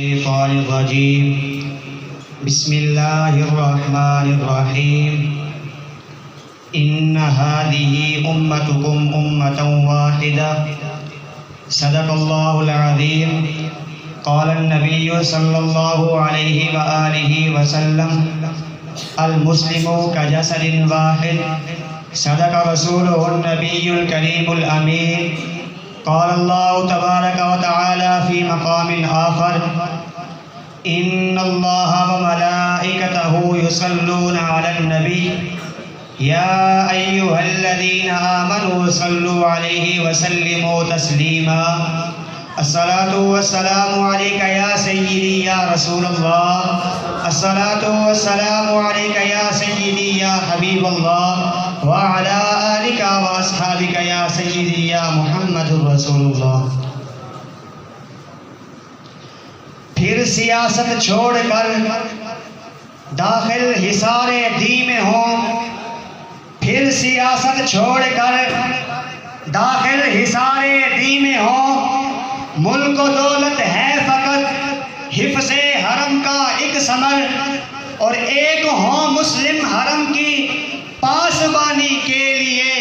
الشيطان الرجيم بسم الله الرحمن الرحيم إن هذه أمتكم أمة واحدة صدق الله العظيم قال النبي صلى الله عليه وآله وسلم المسلم كجسد واحد صدق رسوله النبي الكريم الأمين قال الله تبارك وتعالى في مقام آخر إن الله وملائكته يصلون على النبي يا أيها الذين آمنوا صلوا عليه وسلموا تسليما الصلاة والسلام عليك يا سيدي يا رسول الله الصلاة والسلام عليك يا سيدي يا حبيب الله وعلى آلك وأصحابك يا سيدي يا محمد رسول الله. پھر سیاست چھوڑ کر داخل حصار دی میں ہوں، پھر سیاست چھوڑ کر داخل حصار دی میں ہوں، ملک و دولت ہے فقط حفظ حرم کا ایک ثمر، اور ایک ہوں مسلم حرم کی پاسبانی کے لیے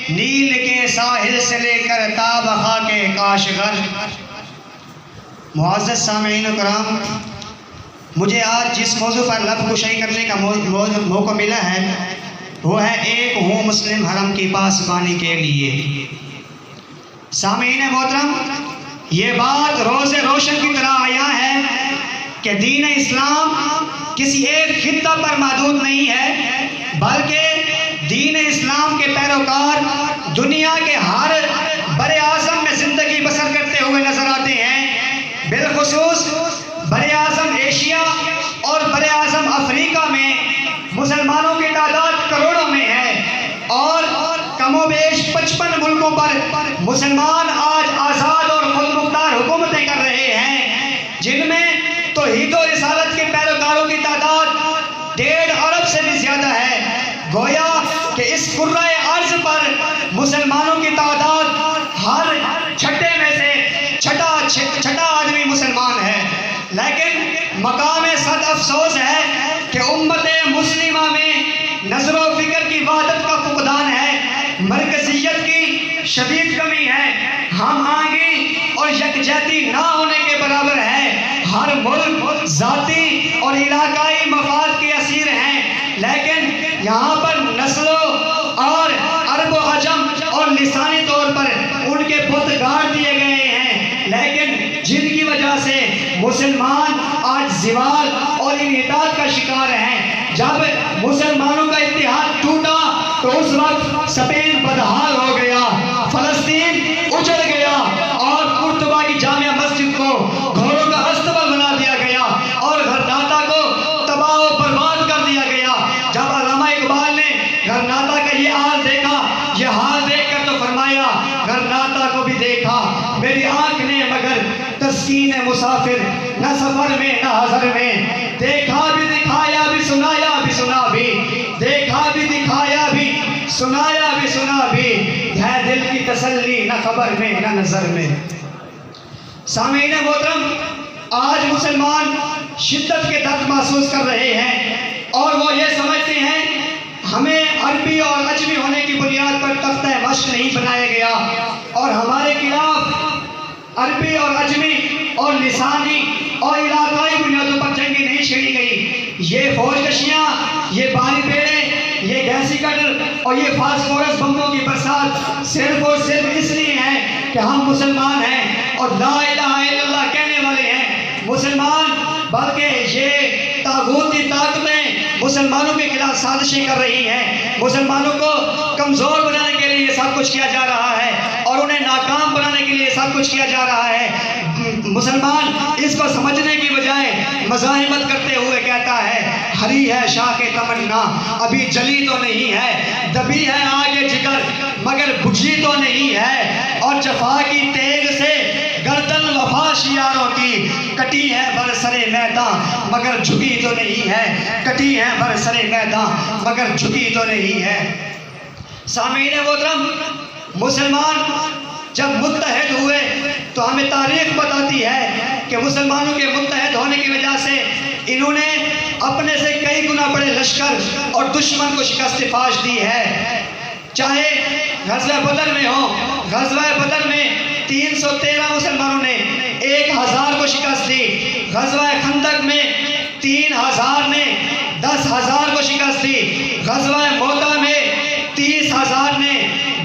نیل کے ساحل سے لے کر تا بخا کے کاشغر. معزز سامعین کرام، مجھے آج جس موضوع پر لب کشائی کرنے کا موقع ملا ہے وہ ہے ایک ہوں مسلم حرم کی پاسبانی کے لیے. سامعین محترم، یہ بات روز روشن کی طرح عیاں ہے کہ دین اسلام کسی ایک خطہ پر محدود نہیں ہے، بلکہ دین اسلام کے پیروکار دنیا کے ہر بر اعظم میں زندگی بسر کرتے ہوئے نظر آتے ہیں. بالخصوص بر اعظم ایشیا اور بر اعظم افریقہ میں مسلمانوں کی تعداد کروڑوں میں ہے، اور کم و بیش 55 ملکوں پر مسلمان آج آزاد اور خود مختار حکومتیں کر رہے ہیں، جن میں توحید و رسالت کے پیروکاروں کی تعداد 1.5 ارب سے بھی زیادہ ہے. گویا کہ اس کرۂ ارض پر مسلمانوں کی تعداد ہر چھٹے میں سے چھٹا آدمی مسلمان ہے. لیکن مقام صد افسوس ہے کہ امت مسلمہ میں نظر و فکر کی وحدت کا فقدان ہے، مرکزیت کی شدید کمی ہے، ہم آہنگی اور یکجہتی نہ ہونے کے برابر ہے. ہر ملک ذاتی اور علاقائی مفاد کے اسیر ہیں، لیکن یہاں پر نسلوں اور عرب و عجم اور لسانی طور پر ان کے بت گاڑ دیے گئے ہیں، لیکن جن کی وجہ سے مسلمان آج زوال اور انحطاط کا شکار ہیں. جب مسلمانوں کا اتحاد ٹوٹا تو اس وقت اسپین بدحال ہو گیا، فلسطین اجڑ گیا، اور قرطبہ کی جامع مسجد کو گھوڑوں کا استبل بنا دیا گیا، اور غرناطہ کو تباہ و برباد کر دیا گیا. جب علامہ اقبال نے غرناطہ کا یہ حال دیکھا، یہ حال دیکھ کر تو فرمایا غرناطہ کو بھی دیکھا میری آنکھ نے مگر تسکین مسافر، نہ سفر میں نہ حضر میں، دیکھا بھی دکھایا بھی سنایا بھی سنا بھی، دیکھا بھی دکھایا بھی سنایا بھی سنا بھی، ہے دل کی تسلی نہ خبر میں نہ نظر میں. سامعین محترم، آج مسلمان شدت کے درد محسوس کر رہے ہیں، اور وہ یہ سمجھتے ہیں ہمیں عربی اور عجمی ہونے کی بنیاد پر تختہ مشق نہیں بنایا گیا، اور ہمارے خلاف عربی اور عجمی اور لسانی اور علاقائی بنیادوں پر جنگیں نہیں چھیڑی گئی. یہ فوج کشیاں، یہ باری بیڑے، یہ گیسی کٹر اور یہ فاسفورس بمبوں کی برسات صرف اور صرف اس لیے ہے کہ ہم مسلمان ہیں اور لا الہ الا اللہ کہنے والے ہیں مسلمان، بلکہ یہ طاغوتی طاقتیں مسلمانوں کے خلاف سازشیں کر رہی ہیں. مسلمانوں کو کمزور بنانے کے لیے یہ سب کچھ کیا جا رہا ہے، اور انہیں ناکام بنانے کے لیے سب کچھ کیا جا رہا ہے. مسلمان اس کو سمجھنے کی بجائے مزاحمت کرتے ہوئے کہتا ہے ہری ہے شاخ تمنا ابھی جلی تو نہیں ہے، دبی ہے آگے جگر مگر بجھی تو نہیں ہے، اور جفا کی تیغ سے گردن وفا شیاروں کی کٹی ہے برسر میدان مگر جھکی تو نہیں ہے، کٹی ہے برسر میدان مگر جھکی تو نہیں ہے. سامعین محترم، مسلمان جب متحد ہوئے تو ہمیں تاریخ بتاتی ہے کہ مسلمانوں کے متحد انہوں نے اپنے سے کئی گنا بڑے لشکر اور دشمن کو شکست فاش دی ہے۔ چاہے غزوہ بدر میں ہو، غزوہ بدر میں 313 مسلمانوں نے 1000 کو شکست دی، غزوہ خندق میں 3000 نے 10,000 کو شکست دی، غزوہ موتا میں 30,000 نے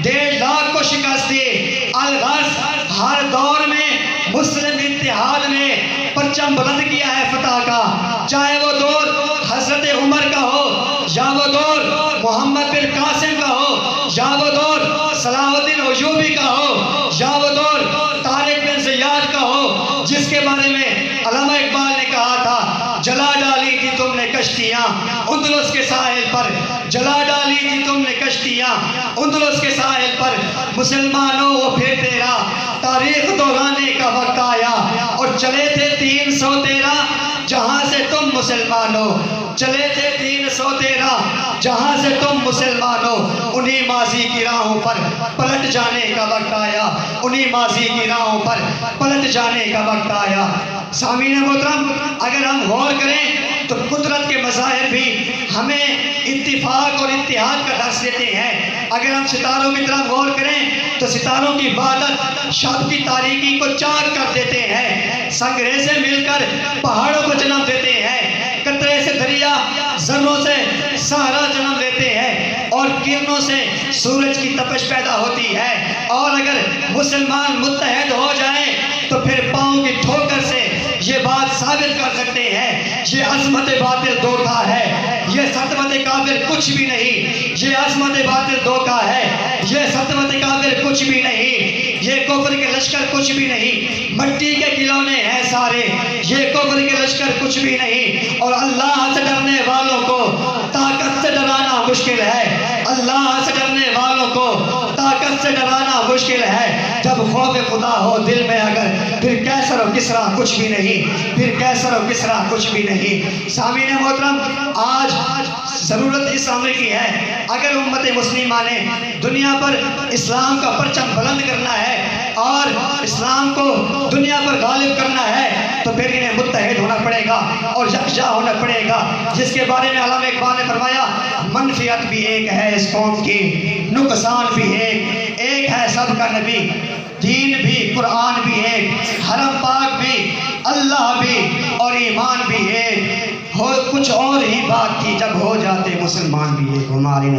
1.5 لاکھ کو شکست دی۔ الغرض ہر دور میں مسلم اتحاد نے پرچم بلند کیا ہے فتح کا، چاہے وہ دور حضرت عمر کا ہو، یا وہ دور محمد بن قاسم کا ہو، یا وہ دور صلاح الدین ایوبی کا ہو، یا وہ دور طارق بن زیاد کا ہو، جس کے بارے میں علامہ اقبال نے کہا تھا جلا ڈالی تھی تم نے کشتیاں اندلس کے ساحل پر، جلا ڈالی تھی تم نے کشتیاں اندلس کے ساحل پر، مسلمانوں وہ پھر تیرا تاریخ دہرانے کا وقت آیا، اور چلے تھے 313 جہاں سے تم مسلمانوں، چلے تھے 313 جہاں سے تم مسلمانوں، انہی ماضی کی راہوں پر پلٹ جانے کا وقت آیا، انہی ماضی کی راہوں پر پلٹ جانے کا وقت آیا۔ سامعین محترم، اگر ہم غور کریں تو قدرت کے مظاہر بھی ہمیں اتفاق اور اتحاد کا درس دیتے ہیں۔ اگر ہم ستاروں کی طرف غور کریں تو ستاروں کی وحدت شب کی تاریکی کو چاک کر دیتے ہیں، سنگریزے مل کر پہاڑوں کو جنم دیتے ہیں، قطرے سے دریا، ذروں سے صحرا جنم دیتے ہیں، اور کرنوں سے سورج کی تپش پیدا ہوتی ہے۔ اور اگر مسلمان متحد ہو جائیں تو پھر پاؤں کی ٹھوکر سے یہ بات ثابت کر سکتے ہیں یہ عظمت باطل دھوکہ ہے، یہ سطوت کافر کچھ بھی نہیں، یہ عظمت باطل دھوکہ ہے، یہ سطوت کافر کچھ بھی نہیں، یہ کفر کے لشکر کچھ بھی نہیں، مٹی کے کھلونے ہیں سارے، یہ کفر کے لشکر کچھ بھی نہیں۔ اور اللہ سے ڈرنے والوں کو طاقت سے ڈرانا مشکل ہے، اللہ سے ڈرنے والوں کو طاقت سے ڈرانا مشکل ہے۔ جب خوف خدا ہو دل میں اگر، پھر کیسر و کسرا کچھ بھی نہیں، پھر کیسر و کسرا کچھ بھی نہیں۔ سامعین محترم، آج ضرورت اس امر کی ہے، اگر امت مسلمہ نے دنیا پر اسلام کا پرچم بلند کرنا ہے اور اسلام کو دنیا پر غالب کرنا ہے تو پھر انہیں متحد ہونا پڑے گا اور یکجا ہونا پڑے گا، جس کے بارے میں علامہ اقبال نے فرمایا منفیت بھی ایک ہے اس قوم کی، نقصان بھی ایک ہے سب کا نبی، دین بھی قرآن بھی ایک، حرم پاک بھی اللہ بھی اور ایمان بھی ایک، ہو کچھ اور ہی بات تھی جب ہو جاتے مسلمان بھی ایک۔ ہماری